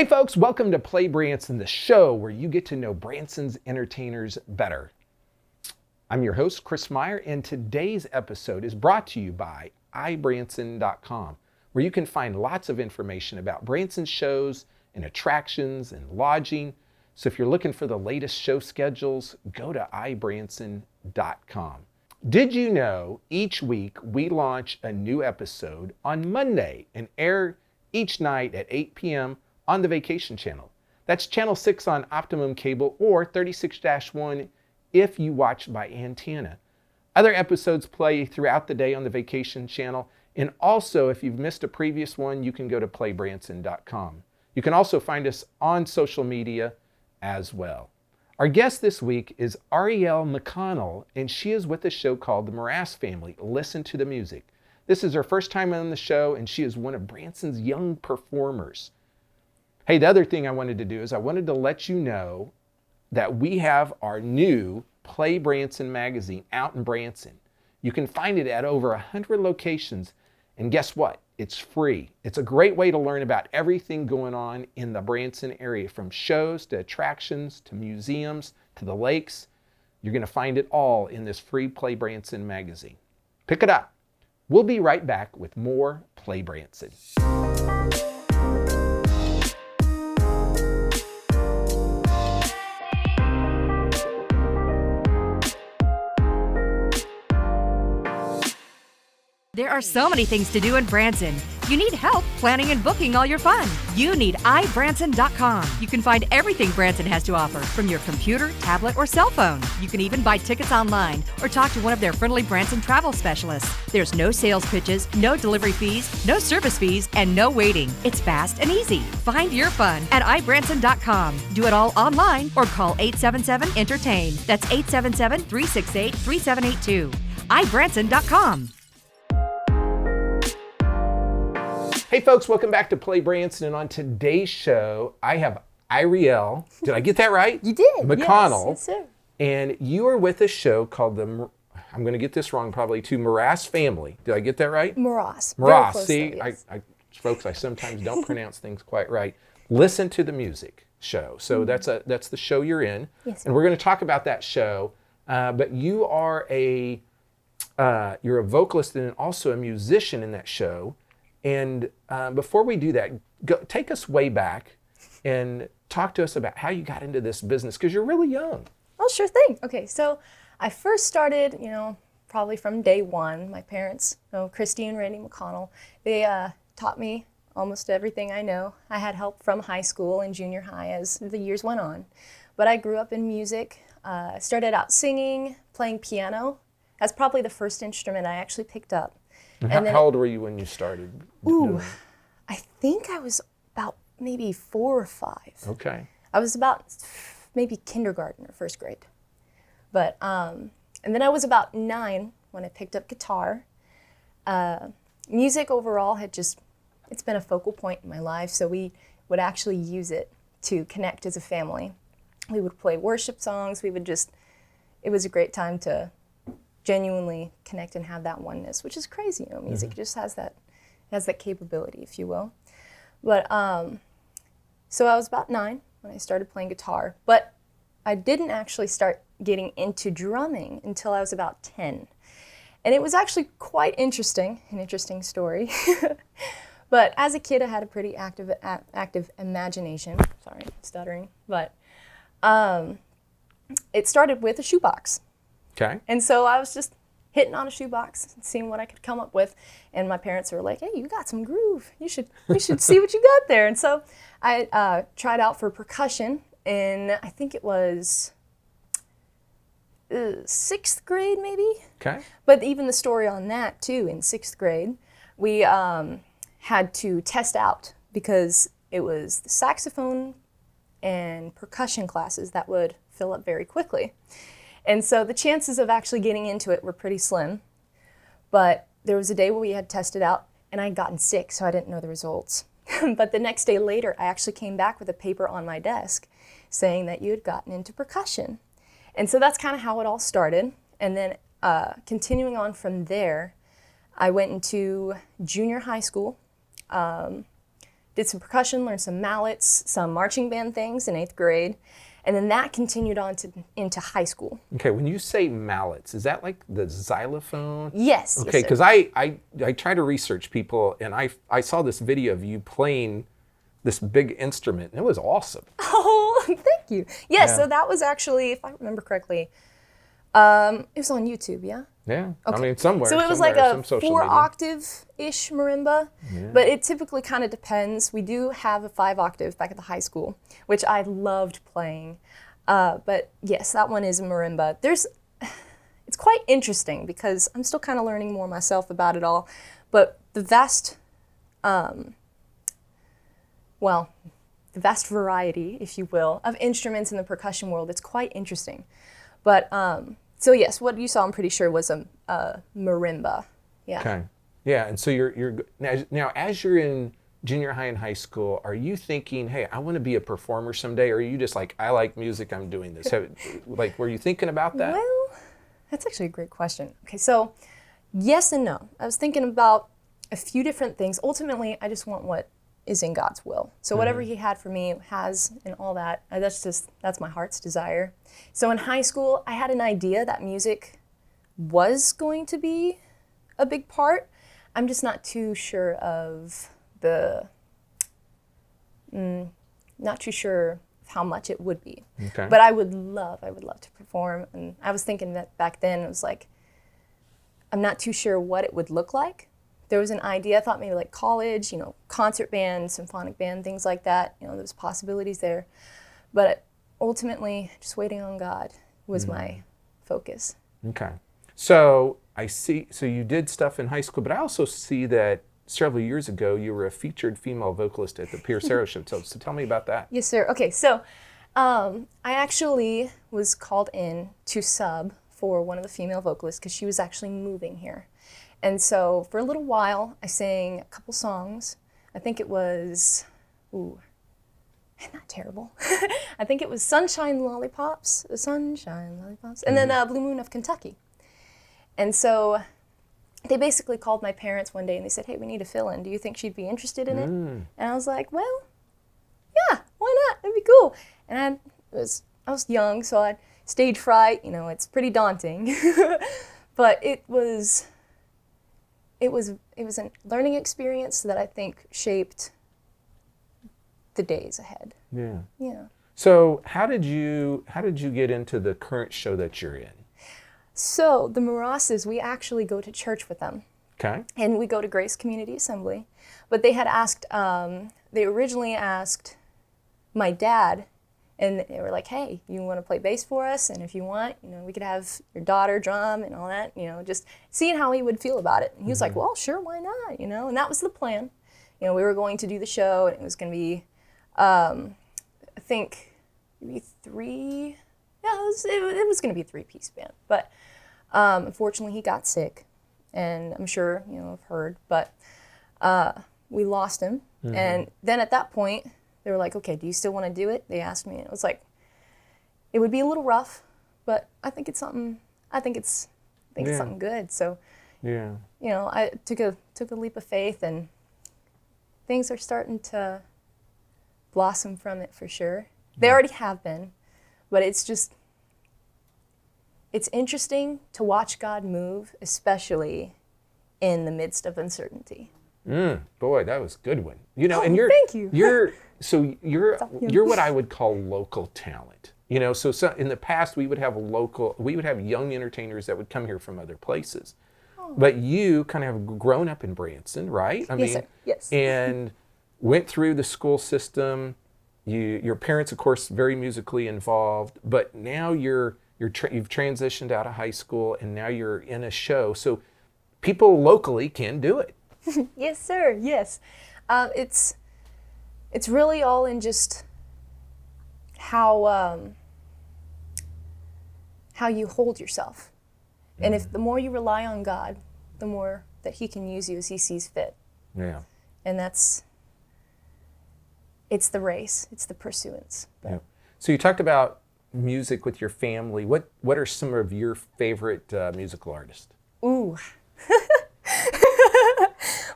Hey folks, welcome to PlayBranson, the show where you get to know Branson's entertainers better. I'm your host, Chris Meyer, and today's episode is brought to you by ibranson.com, where you can find lots of information about Branson shows and attractions and lodging. So if you're looking for the latest show schedules, go to ibranson.com. Did you know each week we launch a new episode on Monday and air each night at 8 p.m. on the Vacation Channel? That's Channel 6 on Optimum Cable or 36-1 if you watch by antenna. Other episodes play throughout the day on the Vacation Channel, and also if you've missed a previous one, you can go to playbranson.com. You can also find us on social media as well. Our guest this week is Irielle McConnell, and she is with a show called the Morace Family. Listen to the music. This is her first time on the show, and she is one of Branson's young performers. Hey, the other thing I wanted to do is I wanted to let you know that we have our new PlayBranson magazine out in Branson. You can find it at over 100 locations, and guess what? It's free. It's a great way to learn about everything going on in the Branson area, from shows to attractions to museums to the lakes. You're going to find it all in this free PlayBranson magazine. Pick it up. We'll be right back with more PlayBranson. There are so many things to do in Branson. You need help planning and booking all your fun. You need ibranson.com. You can find everything Branson has to offer from your computer, tablet, or cell phone. You can even buy tickets online or talk to one of their friendly Branson travel specialists. There's no sales pitches, no delivery fees, no service fees, and no waiting. It's fast and easy. Find your fun at ibranson.com. Do it all online or call 877-ENTERTAIN. That's 877-368-3782. ibranson.com. Hey folks, welcome back to PlayBranson, and on today's show, I have Irielle, did I get that right? You did, McConnell. Yes, sir. And you are with a show called I'm going to get this wrong probably too, Morace Family. Did I get that right? Morace. Morace. See, though, yes. Folks, I sometimes don't pronounce things quite right. Listen to the music show. So that's the show you're in. Yes, and we're going to talk about that show. But you are you're a vocalist and also a musician in that show. And before we do that, take us way back and talk to us about how you got into this business, because you're really young. Oh, sure thing. Okay, so I first started, probably from day one. My parents, Christy and Randy McConnell, they taught me almost everything I know. I had help from high school and junior high as the years went on. But I grew up in music. I started out singing, playing piano. That's probably the first instrument I actually picked up. And how old were you when you started? I think I was about maybe 4 or 5. Okay. I was about maybe kindergarten or first grade. But, and then I was about 9 when I picked up guitar. Music overall it's been a focal point in my life, so we would actually use it to connect as a family. We would play worship songs, it was a great time to genuinely connect and have that oneness, which is crazy. Music just has that capability, if you will. But so I was about 9 when I started playing guitar, but I didn't actually start getting into drumming until I was about 10. And it was actually quite an interesting story. But as a kid, I had a pretty active imagination. Sorry, stuttering. But it started with a shoebox. Okay. And so I was just hitting on a shoebox and seeing what I could come up with. And my parents were like, hey, you got some groove. We should see what you got there. And so I tried out for percussion in, I think it was 6th grade maybe. Okay. But even the story on that too, in 6th grade, we had to test out because it was the saxophone and percussion classes that would fill up very quickly. And so the chances of actually getting into it were pretty slim. But there was a day where we had tested out, and I had gotten sick, so I didn't know the results. But the next day later, I actually came back with a paper on my desk saying that you had gotten into percussion. And so that's kind of how it all started. And then continuing on from there, I went into junior high school, did some percussion, learned some mallets, some marching band things in 8th grade. And then that continued on into high school. Okay, when you say mallets, is that like the xylophone? Yes. Okay, yes, because I try to research people, and I saw this video of you playing this big instrument, and it was awesome. Oh, thank you. Yeah, Yeah. so that was actually, if I remember correctly, it was on YouTube, yeah? Yeah, Okay. I mean somewhere. So it was somewhere, like a some social media. 4-octave-ish marimba, but it typically kind of depends. We do have a 5-octave back at the high school, which I loved playing. But yes, that one is a marimba. It's quite interesting because I'm still kind of learning more myself about it all, but the vast variety, if you will, of instruments in the percussion world, it's quite interesting. But so yes, what you saw, I'm pretty sure, was a marimba. Yeah. Okay. Yeah, and so you're now as you're in junior high and high school, are you thinking, hey, I want to be a performer someday, or are you just like, I like music, I'm doing this? Like, were you thinking about that? Well, that's actually a great question. Okay, so yes and no. I was thinking about a few different things. Ultimately, I just want what is in God's will. So whatever He had for me has, and all that, that's my heart's desire. So in high school, I had an idea that music was going to be a big part. I'm just not too sure of not too sure how much it would be. Okay. But I would love to perform. And I was thinking that back then, it was like, I'm not too sure what it would look like. There was an idea, I thought maybe like college, concert band, symphonic band, things like that. There's possibilities there. But ultimately, just waiting on God was my focus. Okay. So I see, so you did stuff in high school, but I also see that several years ago, you were a featured female vocalist at the Pierce Arrow Show. So tell me about that. Yes, sir. Okay, so I actually was called in to sub for one of the female vocalists because she was actually moving here. And so for a little while, I sang a couple songs. I think it was, not terrible. I think it was Sunshine Lollipops, and then Blue Moon of Kentucky. And so they basically called my parents one day and they said, hey, we need a fill-in. Do you think she'd be interested in it? And I was like, well, yeah, why not? That'd be cool. And I was young, so I had stage fright. It's pretty daunting. But it was a learning experience that I think shaped the days ahead. Yeah. Yeah. So how did you get into the current show that you're in? So the Moraces, we actually go to church with them. Okay. And we go to Grace Community Assembly. But they had asked, they originally asked my dad, and they were like, hey, you want to play bass for us? And if you want, we could have your daughter drum and all that, just seeing how he would feel about it. And he was like, well, sure, why not? And that was the plan. We were going to do the show, and it was going to be, I think, maybe three. Yeah, it was going to be a 3-piece band. But unfortunately, he got sick, and I'm sure I've heard. But we lost him, and then at that point, they were like, okay, do you still want to do it? They asked me, and it was like, it would be a little rough, but I think it's something. I think it's something good. So, yeah, I took a leap of faith, and things are starting to blossom from it for sure. They already have been, but it's interesting to watch God move, especially in the midst of uncertainty. Boy, that was a good one. And thank you. You're what I would call local talent. So in the past we would have young entertainers that would come here from other places. But you kind of have grown up in Branson, right? Yes, sir. Yes. And went through the school system. Your parents, of course, very musically involved, but now you've transitioned out of high school and now you're in a show. So people locally can do it. Yes, sir. Yes. It's really all in just how you hold yourself. And if the more you rely on God, the more that He can use you as He sees fit. Yeah. And it's the race, it's the pursuance. Yeah. So you talked about music with your family. What are some of your favorite musical artists? Ooh.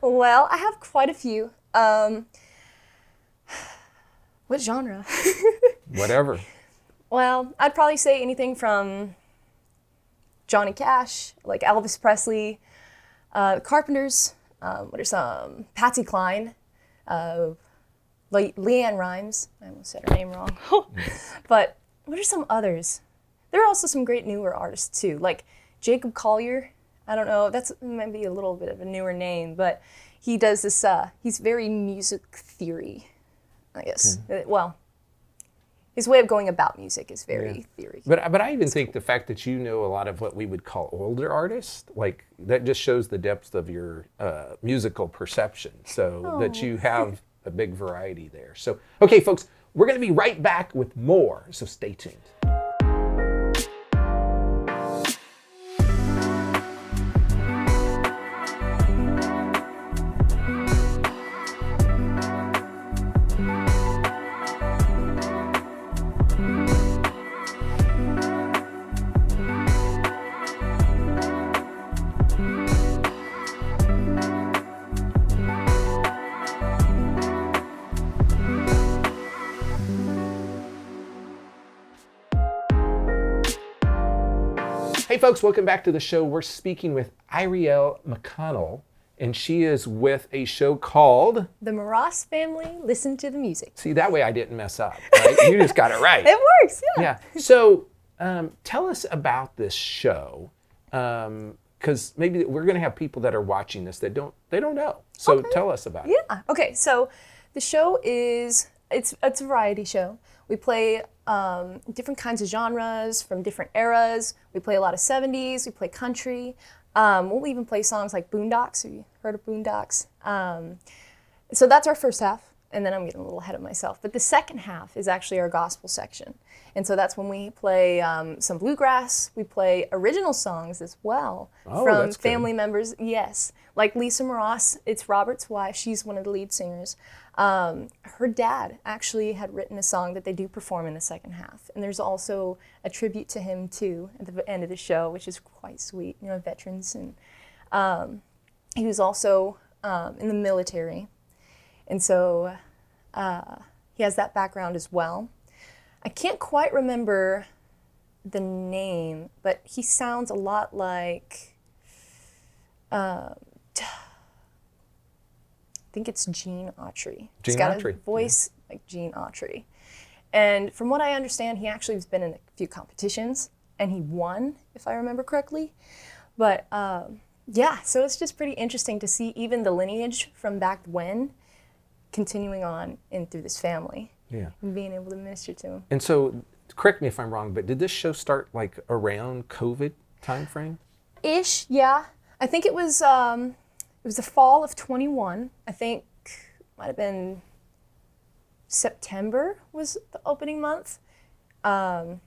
Well, I have quite a few. What genre? Whatever. Well, I'd probably say anything from Johnny Cash, like Elvis Presley, Carpenters, what are some? Patsy Cline, Leanne Rimes. I almost said her name wrong. But what are some others? There are also some great newer artists too, like Jacob Collier. I don't know, that's maybe a little bit of a newer name, but he does this, he's very music theory, I guess. Well, his way of going about music is very theory. But I even think the fact that you know a lot of what we would call older artists, like that just shows the depth of your musical perception. So that you have a big variety there. So, okay, folks, we're going to be right back with more. So stay tuned. Hey folks, welcome back to the show. We're speaking with Irielle McConnell, and she is with a show called The Morace Family, Listen to the Music. See, that way I didn't mess up, right? You just got it right. It works, yeah. Yeah. So tell us about this show, because maybe we're going to have people that are watching this that don't know. So tell us about it. Yeah. Okay. So the show is it's a variety show. We play different kinds of genres from different eras. We play a lot of 70s. We play country. We'll even play songs like Boondocks. Have you heard of Boondocks? So that's our first half. And then I'm getting a little ahead of myself. But the second half is actually our gospel section. And so that's when we play some bluegrass. We play original songs as well from family members. Yes. Like Lisa Morace, it's Robert's wife. She's one of the lead singers. Her dad actually had written a song that they do perform in the second half. And there's also a tribute to him too at the end of the show, which is quite sweet, you know, veterans. And he was also in the military. And so he has that background as well. I can't quite remember the name, but he sounds a lot like, I think it's Gene Autry. He's got a voice like Gene Autry. And from what I understand, he actually has been in a few competitions, and he won, if I remember correctly. But yeah, so it's just pretty interesting to see even the lineage from back when continuing on in through this family. Yeah. And being able to minister to them. And so, correct me if I'm wrong, but did this show start like around COVID timeframe? Ish, yeah. I think it was the fall of 21. I think might have been September was the opening month. And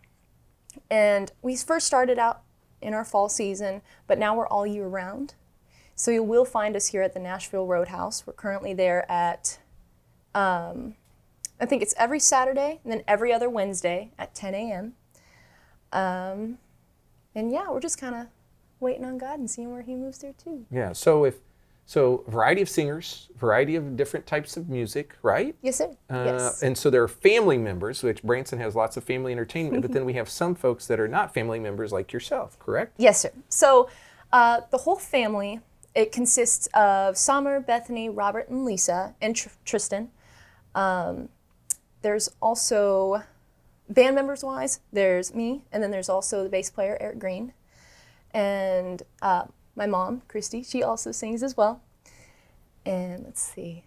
we first started out in our fall season, but now we're all year round. So you will find us here at the Nashville Roadhouse. We're currently there at I think it's every Saturday and then every other Wednesday at 10 a.m. And yeah, we're just kind of waiting on God and seeing where he moves there too. Yeah, so variety of singers, variety of different types of music, right? Yes, sir. Yes. And so there are family members, which Branson has lots of family entertainment, but then we have some folks that are not family members like yourself, correct? Yes, sir. So the whole family, it consists of Summer, Bethany, Robert, and Lisa, and Tristan. There's also, band members wise, there's me, and then there's also the bass player, Eric Green. And my mom, Christy, she also sings as well. And let's see.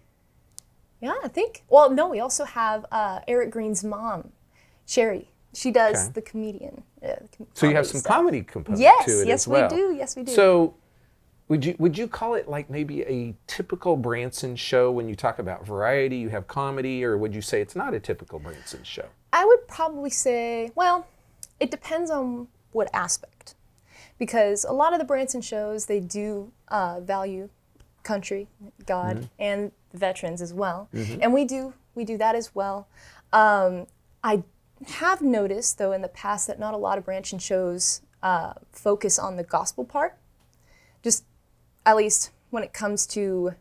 Yeah, I think, well, no, we also have Eric Green's mom, Sherry. She does the comedian. So you have some comedy component yes, to it yes, as well. we do. Yes, we do. So would you call it like maybe a typical Branson show when you talk about variety, you have comedy, or would you say it's not a typical Branson show? I would probably say, well, it depends on what aspect. Because a lot of the Branson shows, they do value country, God, and veterans as well. And we do that as well. I have noticed, though, in the past that not a lot of Branson shows focus on the gospel part. Just at least when it comes to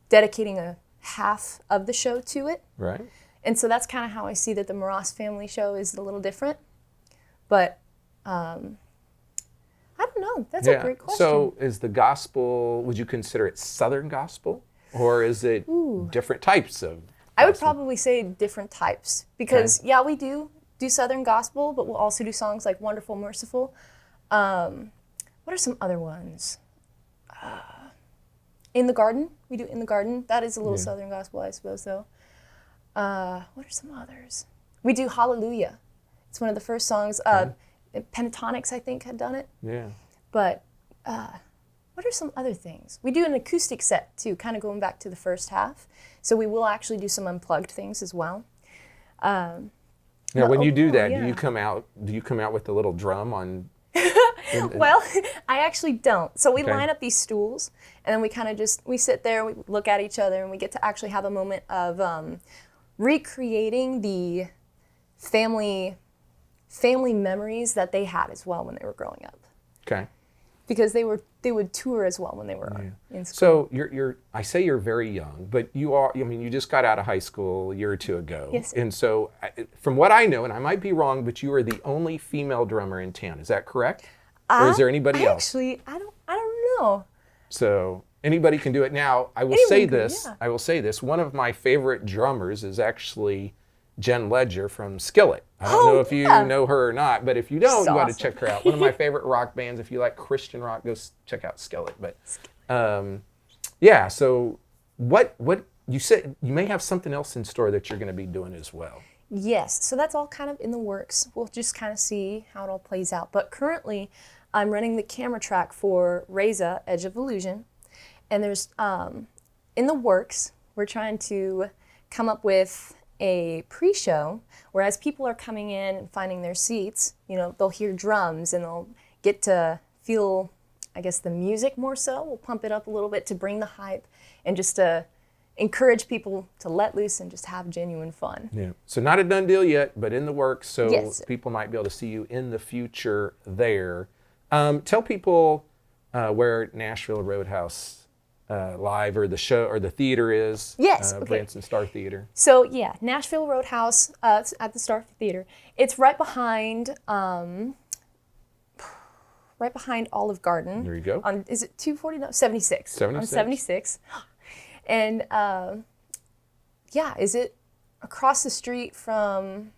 dedicating a half of the show to it. Right. And so that's kind of how I see that the Morace Family show is a little different. But I don't know. That's a great question. So is the gospel, would you consider it Southern gospel? Or is it different types of gospel? I would probably say different types. Because, yeah, we do Southern gospel, but we'll also do songs like Wonderful, Merciful. What are some other ones? In the Garden. We do In the Garden. That is a little Southern gospel, I suppose, though. What are some others? We do Hallelujah. It's one of the first songs. Pentatonics, I think, had done it. Yeah. But what are some other things? We do an acoustic set, too, kind of going back to the first half. So we will actually do some unplugged things as well. Now, when you do that, do you come out with the little drum on? Well, I actually don't. So we line up these stools, and then we kind of we sit there, we look at each other, and we get to actually have a moment of recreating the family memories that they had as well when they were growing up. Okay. Because they would tour as well when they were in So school. I say you're very young, but you just got out of high school a year or two ago. Yes. And so from what I know, and I might be wrong, but you are the only female drummer in town. Is that correct? Or is there anybody else? Actually, I don't know. So anybody can do it. Now, I will say this. One of my favorite drummers is actually Jen Ledger from Skillet. I don't know if you know her or not, but if you don't, you got to check her out. One of my favorite rock bands. If you like Christian rock, go check out Skillet. But so what you said, you may have something else in store that you're going to be doing as well. Yes, so that's all kind of in the works. We'll just kind of see how it all plays out. But currently, I'm running the camera track for Reza, Edge of Illusion. And there's, in the works, we're trying to come up with a pre-show, where as people are coming in and finding their seats, they'll hear drums and they'll get to feel, I guess, the music more so. We'll pump it up a little bit to bring the hype and just to encourage people to let loose and just have genuine fun. Yeah. So not a done deal yet, but in the works, so people might be able to see you in the future there. Tell people where Nashville Roadhouse Live or the show or the theater is. Yes. Branson Star Theater. So Nashville Roadhouse at the Star Theater. It's right behind Olive Garden. There you go. Is it 240? No, 76. 76. On 76. And is it across the street from?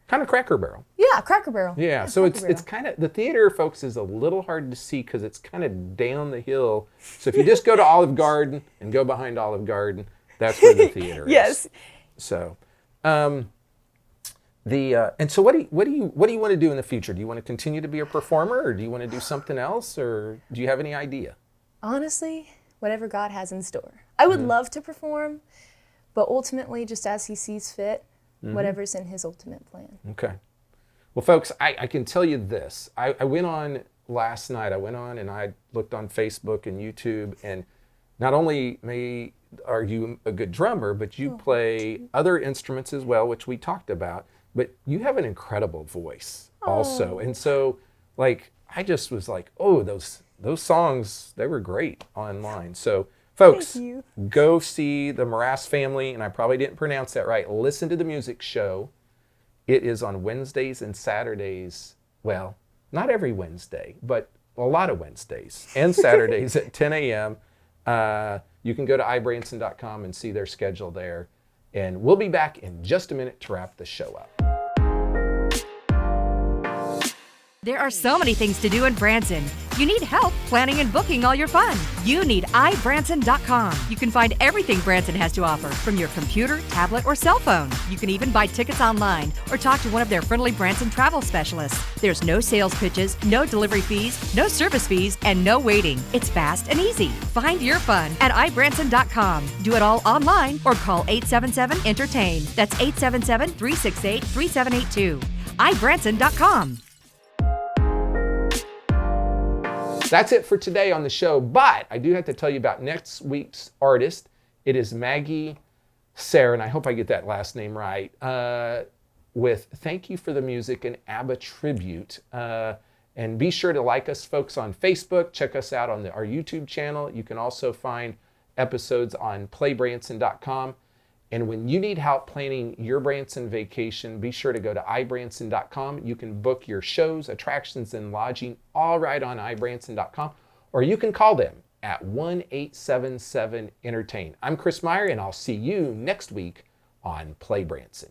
Kind of Cracker Barrel. Yeah, Cracker Barrel. Yeah, so it's kind of, the theater, folks, is a little hard to see because it's kind of down the hill. So if you just go to Olive Garden and go behind Olive Garden, that's where the theater is. Yes. So, and so what do you want to do in the future? Do you want to continue to be a performer, or do you want to do something else, or do you have any idea? Honestly, whatever God has in store. I would love to perform, but ultimately, just as He sees fit. Whatever's in His ultimate plan. Okay. Well, folks, I can tell you this. I went on last night. And I looked on Facebook and YouTube, and not only are you a good drummer, but you play other instruments as well, which we talked about. But you have an incredible voice also. And so, I just was like, oh, those songs, they were great online. So, folks, go see the Morace Family, and I probably didn't pronounce that right. Listen to the music show. It is on Wednesdays and Saturdays. Well, not every Wednesday, but a lot of Wednesdays and Saturdays at 10 a.m. You can go to ibranson.com and see their schedule there. And we'll be back in just a minute to wrap the show up. There are so many things to do in Branson. You need help planning and booking all your fun. You need iBranson.com. You can find everything Branson has to offer from your computer, tablet, or cell phone. You can even buy tickets online or talk to one of their friendly Branson travel specialists. There's no sales pitches, no delivery fees, no service fees, and no waiting. It's fast and easy. Find your fun at iBranson.com. Do it all online or call 877-ENTERTAIN. That's 877-368-3782. iBranson.com. That's it for today on the show, but I do have to tell you about next week's artist. It is Maggie Sarah, and I hope I get that last name right, with Thank You for the Music, an ABBA tribute. And be sure to like us, folks, on Facebook. Check us out on our YouTube channel. You can also find episodes on PlayBranson.com. And when you need help planning your Branson vacation, be sure to go to ibranson.com. You can book your shows, attractions, and lodging all right on ibranson.com, or you can call them at 1-877-ENTERTAIN. I'm Chris Meyer, and I'll see you next week on Play Branson.